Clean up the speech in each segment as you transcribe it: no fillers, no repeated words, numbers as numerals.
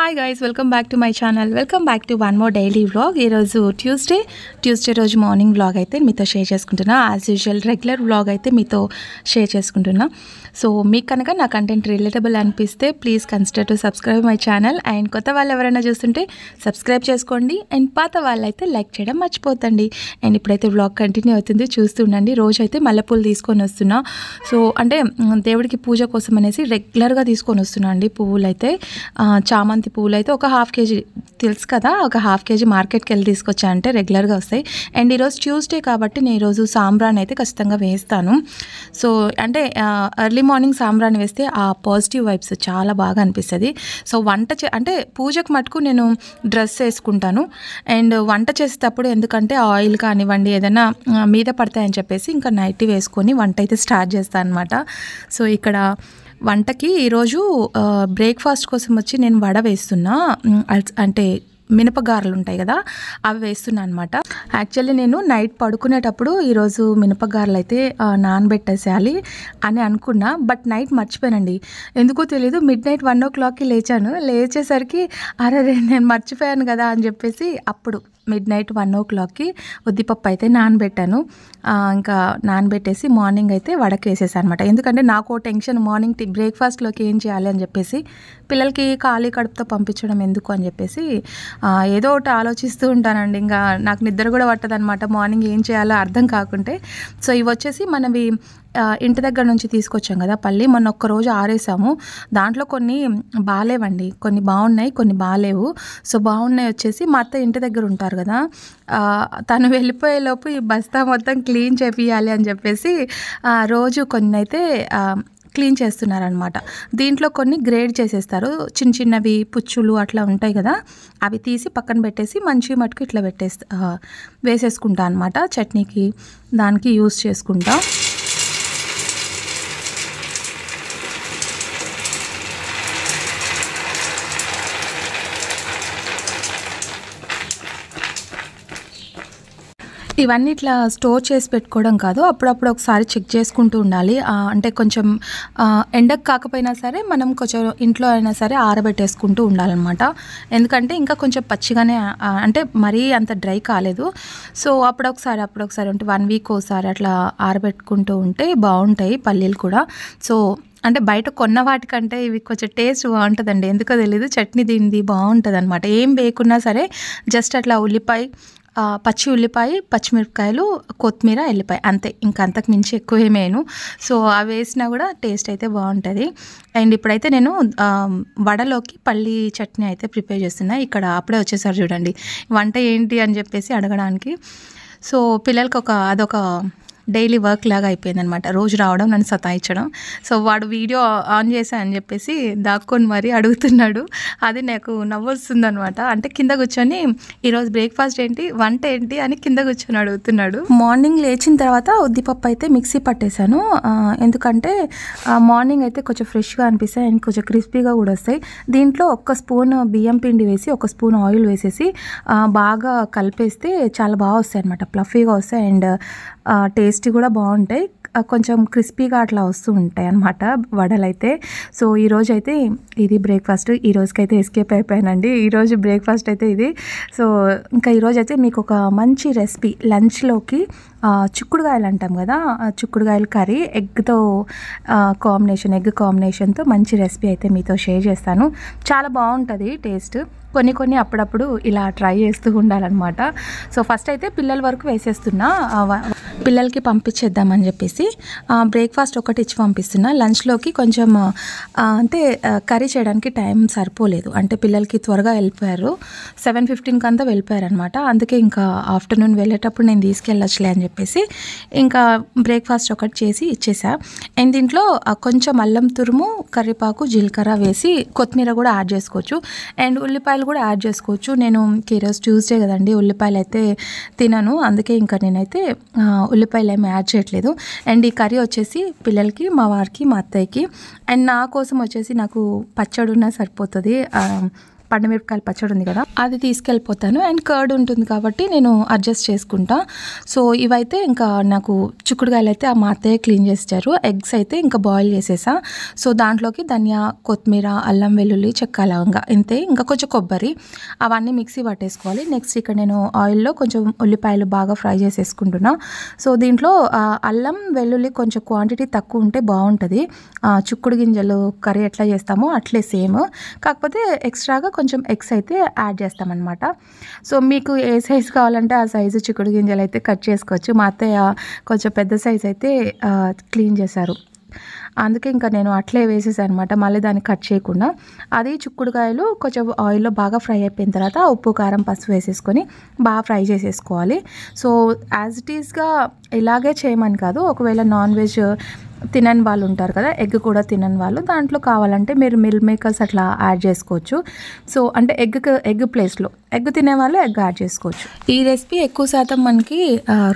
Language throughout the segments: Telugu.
Hi guys, welcome back to my channel. Welcome back to one more daily vlog. ఈరోజు ట్యూస్డే రోజు మార్నింగ్ వ్లాగ్ అయితే మీతో షేర్ చేసుకుంటున్నా. యాజ్ యూజువల్ రెగ్యులర్ వ్లాగ్ అయితే మీతో షేర్ చేసుకుంటున్నా. సో మీకు కనుక నా కంటెంట్ రిలేటబుల్ అనిపిస్తే please consider to subscribe my channel. And కొత్త వాళ్ళు ఎవరైనా చూస్తుంటే సబ్స్క్రైబ్ చేసుకోండి. అండ్ పాత వాళ్ళు అయితే లైక్ చేయడం మర్చిపోతండి. అండ్ ఇప్పుడైతే వ్లాగ్ కంటిన్యూ అవుతుంది, చూస్తుండండి. రోజు అయితే మల్లెపూలు తీసుకొని వస్తున్నా. సో అంటే దేవుడికి పూజ కోసం అనేసి రెగ్యులర్గా తీసుకొని వస్తున్నా అండి పువ్వులు అయితే. చామంతి పువ్వులు అయితే ఒక హాఫ్ కేజీ, తెలుసు కదా, ఒక హాఫ్ కేజీ మార్కెట్కి వెళ్ళి తీసుకొచ్చా అంటే రెగ్యులర్గా వస్తాయి. అండ్ ఈరోజు ట్యూస్డే కాబట్టి నేను ఈరోజు సాంబ్రాన్ అయితే ఖచ్చితంగా వేస్తాను. సో అంటే ఎర్లీ మార్నింగ్ సాంబ్రాన్ వేస్తే ఆ పాజిటివ్ వైబ్స్ చాలా బాగా అనిపిస్తుంది. సో అంటే పూజకు మటుకు నేను డ్రెస్ వేసుకుంటాను. అండ్ వంట చేసేటప్పుడు ఎందుకంటే ఆయిల్ కానివ్వండి ఏదైనా మీద పడతాయని చెప్పేసి ఇంకా నైటీ వేసుకొని వంట అయితే స్టార్ట్ చేస్తాను అనమాట. సో ఇక్కడ వంటకి ఈరోజు బ్రేక్ఫాస్ట్ కోసం వచ్చి నేను వడ వేస్తున్నా. అంటే మినపగారలు ఉంటాయి కదా, అవి వేస్తున్నా అనమాట. యాక్చువల్లీ నేను నైట్ పడుకునేటప్పుడు ఈరోజు మినపగారలు అయితే నానబెట్టేసేయాలి అని అనుకున్నా. బట్ నైట్ మర్చిపోయానండి, ఎందుకో తెలీదు. మిడ్-నైట్ 1 o'clockకి లేచాను. లేచేసరికి అరే నేను మర్చిపోయాను కదా అని చెప్పేసి అప్పుడు మిడ్-నైట్ 1 o'clockకి ఉద్దిపప్పు అయితే నానబెట్టాను. ఇంకా నానబెట్టేసి మార్నింగ్ అయితే వడకి వేసేసాను అనమాట. ఎందుకంటే నాకు టెన్షన్, మార్నింగ్ బ్రేక్ఫాస్ట్లోకి ఏం చేయాలి అని చెప్పేసి, పిల్లలకి ఖాళీ కడుపుతో పంపించడం ఎందుకు అని చెప్పేసి ఏదో ఒకటి ఆలోచిస్తూ ఉంటానండి. ఇంకా నాకు నిద్ర కూడా పట్టదనమాట మార్నింగ్ ఏం చేయాలో అర్థం కాకుంటే. సో ఇవి వచ్చేసి మనవి ఇంటి దగ్గర నుంచి తీసుకొచ్చాం కదా పల్లి, మొన్న ఒక్కరోజు ఆరేసాము. దాంట్లో కొన్ని బాగాలేవండి, కొన్ని బాగున్నాయి, కొన్ని బాగాలేవు. సో బాగున్నాయి వచ్చేసి మా అత్త ఇంటి దగ్గర ఉంటారు కదా, తను వెళ్ళిపోయేలోపు ఈ బస్తా మొత్తం క్లీన్ చేపియాలి అని చెప్పేసి రోజు కొన్ని అయితే క్లీన్ చేస్తున్నారనమాట. దీంట్లో కొన్ని గ్రేడ్ చేసేస్తారు, చిన్న చిన్నవి పుచ్చులు అట్లా ఉంటాయి కదా, అవి తీసి పక్కన పెట్టేసి మంచి మటుకు ఇట్లా వేసేసుకుంటా అనమాట. చట్నీకి దానికి యూస్ చేసుకుంటా. ఇవన్నీ ఇట్లా స్టోర్ చేసి పెట్టుకోవడం కాదు, అప్పుడప్పుడు ఒకసారి చెక్ చేసుకుంటూ ఉండాలి. అంటే కొంచెం ఎండకు కాకపోయినా సరే మనం కొంచెం ఇంట్లో అయినా సరే ఆరబెట్టేసుకుంటూ ఉండాలన్నమాట. ఎందుకంటే ఇంకా కొంచెం పచ్చిగానే, అంటే మరీ అంత డ్రై కాలేదు. సో అప్పుడొకసారి అంటే 1 week ఒకసారి అట్లా ఆరబెట్టుకుంటూ ఉంటే బాగుంటాయి పల్లీలు కూడా. సో అంటే బయట కొన్న వాటికంటే ఇవి కొంచెం టేస్ట్ బాగుంటుందండి, ఎందుకో తెలీదు. చట్నీ దీనిది బాగుంటుంది అనమాట. ఏం వేయకున్నా సరే జస్ట్ అట్లా పచ్చి ఉల్లిపాయ, పచ్చిమిరపకాయలు, కొత్తిమీర, ఎల్లిపాయ, అంతే. ఇంకా అంతకు మించి ఎక్కువ ఏమేను. సో అవి వేసినా కూడా టేస్ట్ అయితే బాగుంటుంది. అండ్ ఇప్పుడైతే నేను వడలోకి పల్లి చట్నీ అయితే ప్రిపేర్ చేస్తున్నా. ఇక్కడ అప్పుడే వచ్చేసారు చూడండి, వంట ఏంటి అని చెప్పేసి అడగడానికి. సో పిల్లలకి అదొక డైలీ వర్క్ లాగా అయిపోయిందనమాట, రోజు రావడం, నన్ను సతాయించడం. సో వాడు వీడియో ఆన్ చేశా అని చెప్పేసి దాక్కొని మరీ అడుగుతున్నాడు. అది నాకు నవ్వొస్తుంది అనమాట. అంటే కింద కూర్చొని ఈరోజు బ్రేక్ఫాస్ట్ ఏంటి, వంట ఏంటి అని కింద కూర్చొని అడుగుతున్నాడు. మార్నింగ్ లేచిన తర్వాత ఉద్దిపప్పు అయితే మిక్సీ పట్టేశాను. ఎందుకంటే మార్నింగ్ అయితే కొంచెం ఫ్రెష్గా అనిపిస్తాయి అండ్ కొంచెం క్రిస్పీగా కూడా వస్తాయి. దీంట్లో 1 స్పూన్ బియ్యం పిండి వేసి 1 స్పూన్ ఆయిల్ వేసేసి బాగా కలిపేస్తే చాలా బాగా వస్తాయి అనమాట, ప్లఫీగా వస్తాయి. అండ్ టేస్టీ కూడా బాగుంటాయి, కొంచెం క్రిస్పీగా అట్లా వస్తూ ఉంటాయి అన్నమాట వడలు అయితే. సో ఈరోజు అయితే ఇది బ్రేక్ఫాస్ట్. ఈ రోజుకైతే ఎస్కేప్ అయిపోయానండి. ఈరోజు బ్రేక్ఫాస్ట్ అయితే ఇది. సో ఇంకా ఈరోజు అయితే మీకు ఒక మంచి రెసిపీ, లంచ్లోకి చిక్కుడుగాయలు అంటాం కదా, చిక్కుడుగాయలు కర్రీ ఎగ్ కాంబినేషన్తో మంచి రెసిపీ అయితే మీతో షేర్ చేస్తాను. చాలా బాగుంటుంది టేస్ట్. కొన్ని అప్పుడప్పుడు ఇలా ట్రై చేస్తూ ఉండాలన్నమాట. సో ఫస్ట్ అయితే పిల్లల వరకు వేసేస్తున్నా, పిల్లలకి పంపించేద్దామని చెప్పేసి బ్రేక్ఫాస్ట్ ఒకటి ఇచ్చి పంపిస్తున్నా. లంచ్లోకి కొంచెం అంటే కర్రీ చేయడానికి టైం సరిపోలేదు, అంటే పిల్లలకి త్వరగా వెళ్ళిపోయారు, 7:15 అంతా వెళ్ళిపోయారు అనమాట. అందుకే ఇంకా ఆఫ్టర్నూన్ వెళ్ళేటప్పుడు నేను తీసుకెళ్ళొచ్చులే అని చెప్పేసి ఇంకా బ్రేక్ఫాస్ట్ ఒకటి చేసి ఇచ్చేసా. అండ్ దీంట్లో కొంచెం అల్లం తురుము, కరివేపాకు, జీలకర్ర వేసి కొత్తిమీర కూడా యాడ్ చేసుకోవచ్చు. అండ్ ఉల్లిపాయలు కూడా యాడ్ చేసుకోవచ్చు. నేను ఈరోజు ట్యూస్డే కదండి, ఉల్లిపాయలు అయితే తినను, అందుకే ఇంకా నేనైతే ఉల్లిపాయలు ఏమి యాడ్ చేయట్లేదు. అండ్ ఈ కర్రీ వచ్చేసి పిల్లలకి, మా వారికి, మా అత్తయ్యకి, అండ్ నా కోసం వచ్చేసి నాకు పచ్చడి ఉన్నా సరిపోతుంది. పండుమిరపకాయల పచ్చడి ఉంది కదా, అది తీసుకెళ్ళిపోతాను. అండ్ కర్డ్ ఉంటుంది కాబట్టి నేను అడ్జస్ట్ చేసుకుంటా. సో ఇవైతే ఇంకా నాకు చిక్కుడుకాయలు అయితే మా అత్తయ్య క్లీన్ చేస్తారు. ఎగ్స్ అయితే ఇంకా బాయిల్ చేసేసా. సో దాంట్లోకి ధనియా, కొత్తిమీర, అల్లం వెల్లుల్లి, చెక్క లవంగా ఇంతే, ఇంకా కొంచెం కొబ్బరి, అవన్నీ మిక్సీ పట్టేసుకోవాలి. నెక్స్ట్ ఇక్కడ నేను ఆయిల్లో కొంచెం ఉల్లిపాయలు బాగా ఫ్రై చేసేసుకుంటున్నా. సో దీంట్లో అల్లం వెల్లుల్లి కొంచెం క్వాంటిటీ తక్కువ ఉంటే బాగుంటుంది. చిక్కుడు గింజలు కర్రీ ఎట్లా చేస్తామో అట్లే సేమ్, కాకపోతే ఎక్స్ట్రాగా కొంచెం ఎగ్స్ అయితే యాడ్ చేస్తామన్నమాట. సో మీకు ఏ సైజు కావాలంటే ఆ సైజు చిక్కుడు గింజలు అయితే కట్ చేసుకోవచ్చు. మా అత్తయ్య కొంచెం పెద్ద సైజు అయితే క్లీన్ చేశారు, అందుకే ఇంకా నేను అట్లే వేసేసాను అనమాట, మళ్ళీ దాన్ని కట్ చేయకుండా. అది చిక్కుడుకాయలు కొంచెం ఆయిల్లో బాగా ఫ్రై అయిపోయిన తర్వాత ఉప్పు, కారం, పసుపు వేసేసుకొని బాగా ఫ్రై చేసేసుకోవాలి. సో యాజ్ ఇట్ ఈస్గా ఇలాగే చేయమని కాదు, ఒకవేళ నాన్ వెజ్ తినని వాళ్ళు ఉంటారు కదా, ఎగ్ కూడా తినని వాళ్ళు, దాంట్లో కావాలంటే మీరు మిల్ మేకర్స్ అట్లా యాడ్ చేసుకోవచ్చు. సో అంటే ఎగ్ ప్లేస్లో ఎగ్ తినే వాళ్ళు ఎగ్ యాడ్ చేసుకోవచ్చు. ఈ రెసిపీ ఎక్కువ శాతం మనకి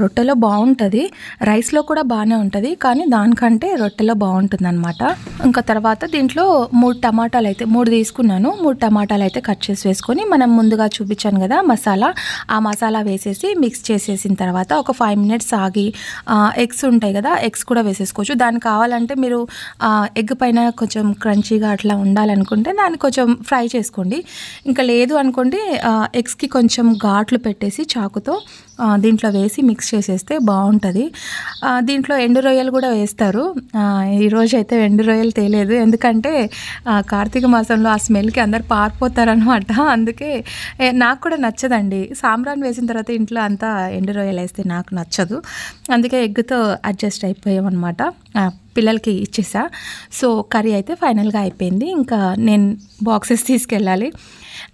రొట్టెలో బాగుంటుంది, రైస్లో కూడా బాగానే ఉంటుంది, కానీ దానికంటే రొట్టెలో బాగుంటుంది అనమాట. ఇంకా తర్వాత దీంట్లో 3 టమాటాలు అయితే 3 తీసుకున్నాను. 3 టమాటాలు అయితే కట్ చేసి వేసుకొని మనం ముందుగా చూపించాను కదా మసాలా, ఆ మసాలా వేసేసి మిక్స్ చేసేసిన తర్వాత ఒక 5 మినిట్స్ ఆగి ఎగ్స్ ఉంటాయి కదా, ఎగ్స్ కూడా వేసేసుకోవచ్చు. దానికి కావాలంటే మీరు ఎగ్ పైన కొంచెం క్రంచీగా అట్లా ఉండాలనుకుంటే దాన్ని కొంచెం ఫ్రై చేసుకోండి. ఇంకా లేదు అనుకోండి, ఎగ్స్కి కొంచెం ఘాట్లు పెట్టేసి చాకుతో దీంట్లో వేసి మిక్స్ చేసేస్తే బాగుంటుంది. దీంట్లో ఎండు రొయ్యలు కూడా వేస్తారు. ఈరోజు అయితే ఎండు రొయ్యలు తేలేదు, ఎందుకంటే కార్తీక మాసంలో ఆ స్మెల్కి అందరు పారిపోతారనమాట. అందుకే నాకు కూడా నచ్చదండి, సాంబ్రాన్ వేసిన తర్వాత ఇంట్లో అంతా ఎండు రొయ్యలు వేస్తే నాకు నచ్చదు. అందుకే ఎగ్తో అడ్జస్ట్ అయిపోయామన్నమాట, పిల్లలకి ఇచ్చేసా. సో కర్రీ అయితే ఫైనల్గా అయిపోయింది. ఇంకా నేను బాక్సెస్ తీసుకెళ్ళాలి.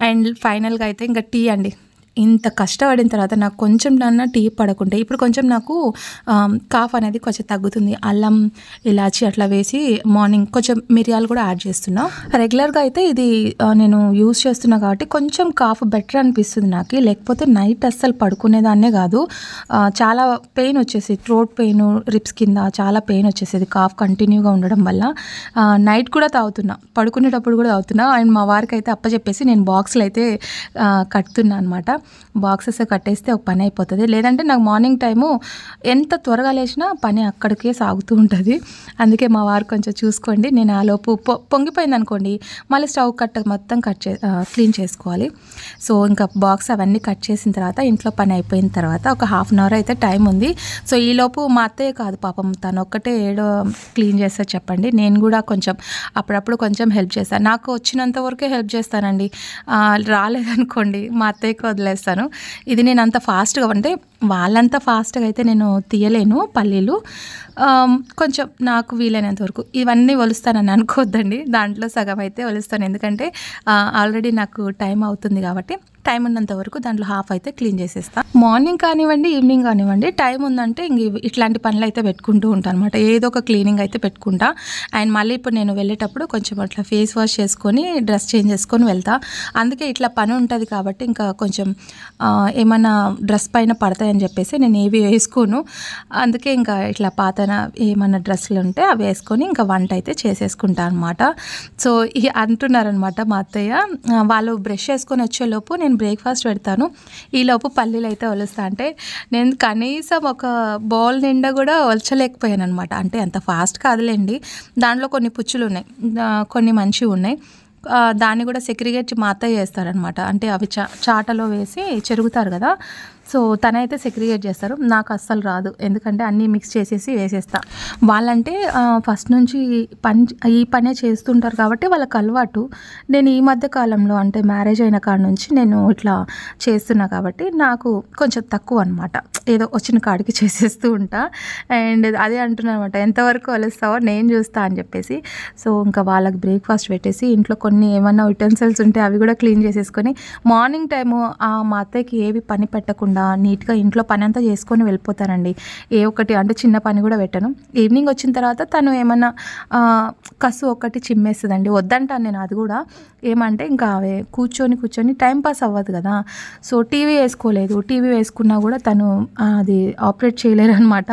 అండ్ ఫైనల్గా అయితే ఇంకా టీ అండి, ఇంత కష్టపడిన తర్వాత నాకు కొంచెం నన్న టీ పడకుంటే ఇప్పుడు కొంచెం నాకు కాఫ్ అనేది కొంచెం తగ్గుతుంది. అల్లం, ఇలాచి అట్లా వేసి మార్నింగ్ కొంచెం మిరియాలు కూడా యాడ్ చేస్తున్నా. రెగ్యులర్గా అయితే ఇది నేను యూస్ చేస్తున్నా కాబట్టి కొంచెం కాఫ్ బెటర్ అనిపిస్తుంది నాకు, లేకపోతే నైట్ అస్సలు పడుకునేదాన్నే కాదు. చాలా పెయిన్ వచ్చేసి, థ్రోట్ పెయిన్, రిప్స్ కింద చాలా పెయిన్ వచ్చేసేది కాఫ్ కంటిన్యూగా ఉండడం వల్ల. నైట్ కూడా తాగుతున్నా, పడుకునేటప్పుడు కూడా తాగుతున్నా. అండ్ మా వారికి అయితే అప్పచెప్పేసి నేను బాక్స్లో అయితే కట్టుతున్నా అనమాట. బాక్సెస్ కట్టేస్తే ఒక పని అయిపోతుంది, లేదంటే నాకు మార్నింగ్ టైము ఎంత త్వరగా లేచినా పని అక్కడికే సాగుతూ ఉంటుంది. అందుకే మా వారు కొంచెం చూసుకోండి. నేను ఆలోపు పొంగిపోయింది అనుకోండి, మళ్ళీ స్టవ్ మొత్తం క్లీన్ చేసుకోవాలి. సో ఇంకా బాక్స్ అవన్నీ కట్ చేసిన తర్వాత ఇంట్లో పని అయిపోయిన తర్వాత ఒక 1/2 అవర్ అయితే టైం ఉంది. సో ఈలోపు మా అత్తయ్య కాదు పాపం, తను ఒక్కటే ఏడో క్లీన్ చేస్తా చెప్పండి, నేను కూడా కొంచెం అప్పుడప్పుడు కొంచెం హెల్ప్ చేస్తాను. నాకు వచ్చినంత వరకే హెల్ప్ చేస్తానండి, రాలేదనుకోండి మా అత్తయ్యకి వదిలేస్తాను. ఇది నేను అంత ఫాస్ట్గా, అంటే వాళ్ళంతా ఫాస్ట్గా అయితే నేను తీయలేను పల్లీలు, కొంచెం నాకు వీలైనంత వరకు ఇవన్నీ ఒలుస్తానని అనుకోవద్దండి, దాంట్లో సగం అయితే ఒలుస్తాను, ఎందుకంటే ఆల్రెడీ నాకు టైం అవుతుంది కాబట్టి టైం ఉన్నంత వరకు దాంట్లో హాఫ్ అయితే క్లీన్ చేసేస్తాను. మార్నింగ్ కానివ్వండి, ఈవినింగ్ కానివ్వండి, టైం ఉందంటే ఇంక ఇట్లాంటి పనులు అయితే పెట్టుకుంటూ ఉంటాను అనమాట, ఏదో ఒక క్లీనింగ్ అయితే పెట్టుకుంటా. అండ్ మళ్ళీ ఇప్పుడు నేను వెళ్ళేటప్పుడు కొంచెం అట్లా ఫేస్ వాష్ చేసుకొని డ్రెస్ చేంజ్ చేసుకొని వెళ్తా. అందుకే ఇట్లా పని ఉంటుంది కాబట్టి ఇంకా కొంచెం ఏమన్నా డ్రెస్ పైన పడతాయని చెప్పేసి నేను ఏవి వేసుకోను. అందుకే ఇంకా ఇట్లా పాత ఏమన్నా డ్రెస్సులు ఉంటే అవి వేసుకొని ఇంకా వంట అయితే చేసేసుకుంటా అనమాట. సో అంటున్నారనమాట మా అత్తయ్య, వాళ్ళు బ్రష్ చేసుకొని వచ్చేలోపు నేను బ్రేక్ఫాస్ట్ పెడతాను, ఈలోపు పల్లీలు అయితే ఒలుస్తా. అంటే నేను కనీసం ఒక బౌల్ నిండా కూడా ఒలచలేకపోయాను అనమాట. అంటే అంత ఫాస్ట్ కాదులేండి, దాంట్లో కొన్ని పుచ్చులు ఉన్నాయి, కొన్ని మంచివి ఉన్నాయి. దాన్ని కూడా సెగ్రిగేట్ మా అత్తయ్య చేస్తారనమాట, అంటే అవి చాటలో వేసి చెరుగుతారు కదా, సో తనైతే సెగ్రిగేట్ చేస్తారు. నాకు అస్సలు రాదు, ఎందుకంటే అన్నీ మిక్స్ చేసేసి వేసేస్తా. వాళ్ళంటే ఫస్ట్ నుంచి ఈ పనే చేస్తుంటారు కాబట్టి వాళ్ళకి అలవాటు. నేను ఈ మధ్య కాలంలో, అంటే మ్యారేజ్ అయిన కాడ నుంచి నేను ఇట్లా చేస్తున్నా కాబట్టి నాకు కొంచెం తక్కువ అనమాట, ఏదో వచ్చిన కాడికి చేసేస్తూ ఉంటా. అండ్ అదే అంటున్నాను అనమాట, ఎంతవరకు వలుస్తావో నేను చూస్తా అని చెప్పేసి. సో ఇంకా వాళ్ళకి బ్రేక్ఫాస్ట్ పెట్టేసి ఇంట్లో కొన్ని ఏమన్నా యుటెన్సిల్స్ ఉంటే అవి కూడా క్లీన్ చేసేసుకొని మార్నింగ్ టైము మా అత్తయ్యకి ఏవి పని పెట్టకుండా నీట్గా ఇంట్లో పని అంతా చేసుకొని వెళ్ళిపోతానండి. ఏ ఒక్కటి అంటే చిన్న పని కూడా పెట్టను. ఈవినింగ్ వచ్చిన తర్వాత తను ఏమన్నా కసు ఒకటి చిమ్మేస్తుందండి, వద్దంటాను నేను అది కూడా. ఏమంటే ఇంకా అవే కూర్చొని టైం పాస్ అవ్వదు కదా. సో టీవీ వేసుకోలేదు, టీవీ వేసుకున్నా కూడా తను అది ఆపరేట్ చేయలేరు అనమాట.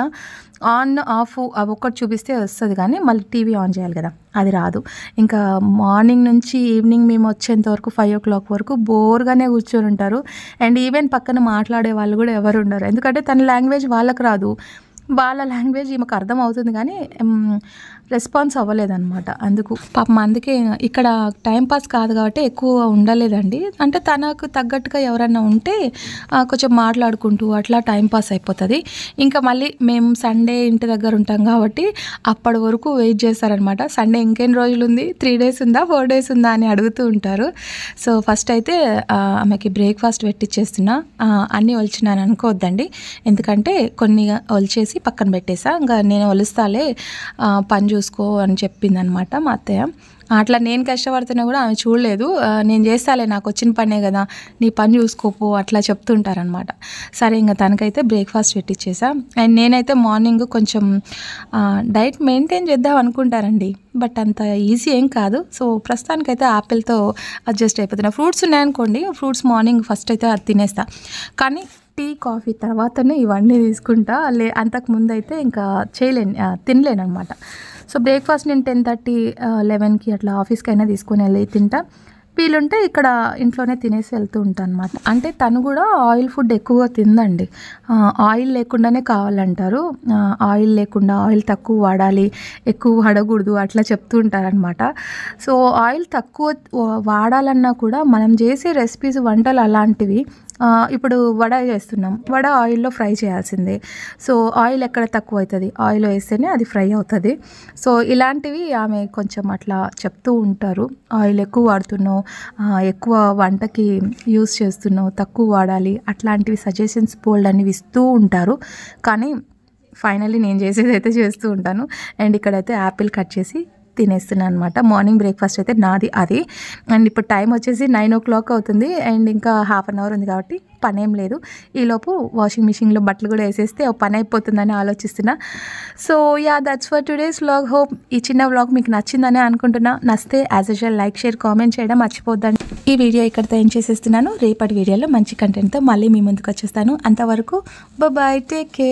ఆన్ ఆఫ్ అవి ఒక్కటి చూపిస్తే వస్తుంది, కానీ మళ్ళీ టీవీ ఆన్ చేయాలి కదా, అది రాదు. ఇంకా మార్నింగ్ నుంచి ఈవినింగ్ మేము వచ్చేంత వరకు 5 o'clock వరకు బోర్గానే కూర్చొని ఉంటారు. అండ్ ఈవెన్ పక్కన మాట్లాడే వాళ్ళు కూడా ఎవరు ఉండరు, ఎందుకంటే తన లాంగ్వేజ్ వాళ్ళకి రాదు, వాళ్ళ లాంగ్వేజ్ ఈమెకు అర్థం అవుతుంది కానీ రెస్పాన్స్ అవ్వలేదన్నమాట. పాపం అందుకే ఇక్కడ టైంపాస్ కాదు కాబట్టి ఎక్కువ ఉండలేదండి. అంటే తనకు తగ్గట్టుగా ఎవరన్నా ఉంటే కొంచెం మాట్లాడుకుంటూ అట్లా టైంపాస్ అయిపోతుంది. ఇంకా మళ్ళీ మేము సండే ఇంటి దగ్గర ఉంటాం కాబట్టి అప్పటి వరకు వెయిట్ చేస్తారనమాట. సండే ఇంకెన్ని రోజులు ఉంది, 3 days ఉందా, 4 days ఉందా అని అడుగుతూ ఉంటారు. సో ఫస్ట్ అయితే ఆమెకి బ్రేక్ఫాస్ట్ పెట్టిచ్చేస్తున్నా. అన్నీ ఒలిచినాను అనుకోవద్దండి, ఎందుకంటే కొన్ని ఒలిచేసి పక్కన పెట్టేసా. ఇంకా నేను ఒలుస్తాలే, పని చూసుకో అని చెప్పిందనమాట మా అత్తయ్య. అట్లా నేను కష్టపడుతున్నా కూడా ఆమె చూడలేదు. నేను చేస్తాలే, నాకు వచ్చిన పనే కదా, నీ పని చూసుకోపో అట్లా చెప్తుంటారనమాట. సరే ఇంకా తనకైతే బ్రేక్ఫాస్ట్ పెట్టించేసా. అండ్ నేనైతే మార్నింగ్ కొంచెం డైట్ మెయింటైన్ చేద్దాం అనుకుంటారండి, బట్ అంత ఈజీ ఏం కాదు. సో ప్రస్తుతానికైతే యాపిల్తో అడ్జస్ట్ అయిపోతున్నా. ఫ్రూట్స్ ఉన్నాయనుకోండి, ఫ్రూట్స్ మార్నింగ్ ఫస్ట్ అయితే అది తినేస్తా, కానీ టీ కాఫీ తర్వాతనే ఇవన్నీ తీసుకుంటా. అంతకుముందు అయితే ఇంకా తినలేను అనమాట. సో బ్రేక్ఫాస్ట్ నేను 10:30, 11కి అట్లా ఆఫీస్కి అయినా తీసుకొని వెళ్ళి తింటా. వీలుంటే ఇక్కడ ఇంట్లోనే తినేసి వెళ్తూ ఉంటాను అనమాట. అంటే తను కూడా ఆయిల్ ఫుడ్ ఎక్కువగా తిందండి, ఆయిల్ లేకుండానే కావాలంటారు. ఆయిల్ లేకుండా, ఆయిల్ తక్కువ వాడాలి, ఎక్కువ వాడకూడదు అట్లా చెప్తూ ఉంటారనమాట. సో ఆయిల్ తక్కువ వాడాలన్నా కూడా మనం చేసే రెసిపీస్, వంటలు అలాంటివి. ఇప్పుడు వడ చేస్తున్నాం, వడ ఆయిల్లో ఫ్రై చేయాల్సిందే. సో ఆయిల్ ఎక్కడ తక్కువ అవుతుంది, ఆయిల్ వేస్తేనే అది ఫ్రై అవుతుంది. సో ఇలాంటివి ఆమె కొంచెం అట్లా చెప్తూ ఉంటారు. ఆయిల్ ఎక్కువ వాడుతున్నావు, ఎక్కువ వంటకి యూస్ చేస్తున్నావు, తక్కువ వాడాలి, అట్లాంటివి సజెషన్స్ బోల్డ్ అనేవి ఇస్తూ ఉంటారు. కానీ ఫైనల్లీ నేను చేసేది అయితే చేస్తూ ఉంటాను. అండ్ ఇక్కడైతే యాపిల్ కట్ చేసి తినేస్తున్నాను అనమాట. మార్నింగ్ బ్రేక్ఫాస్ట్ అయితే నాది అది. అండ్ ఇప్పుడు టైం వచ్చేసి 9 o'clock అవుతుంది. అండ్ ఇంకా 1/2 hour ఉంది కాబట్టి పనేం లేదు. ఈలోపు వాషింగ్ మిషన్లో బట్టలు కూడా వేసేస్తే ఒక పని అయిపోతుందని ఆలోచిస్తున్నా. So yeah, that's for today's vlog. Hope ఈ చిన్న వ్లాగ్ మీకు నచ్చిందని అనుకుంటున్నా. నచ్చితే as usual like, share, comment చేయడం మర్చిపోద్దండి. ఈ వీడియో ఇక్కడితో ఏం చేసేస్తున్నాను. రేపటి వీడియోలో మంచి కంటెంట్తో మళ్ళీ మీ ముందుకు వచ్చేస్తాను. అంతవరకు బాయ్, టేక్ కేర్.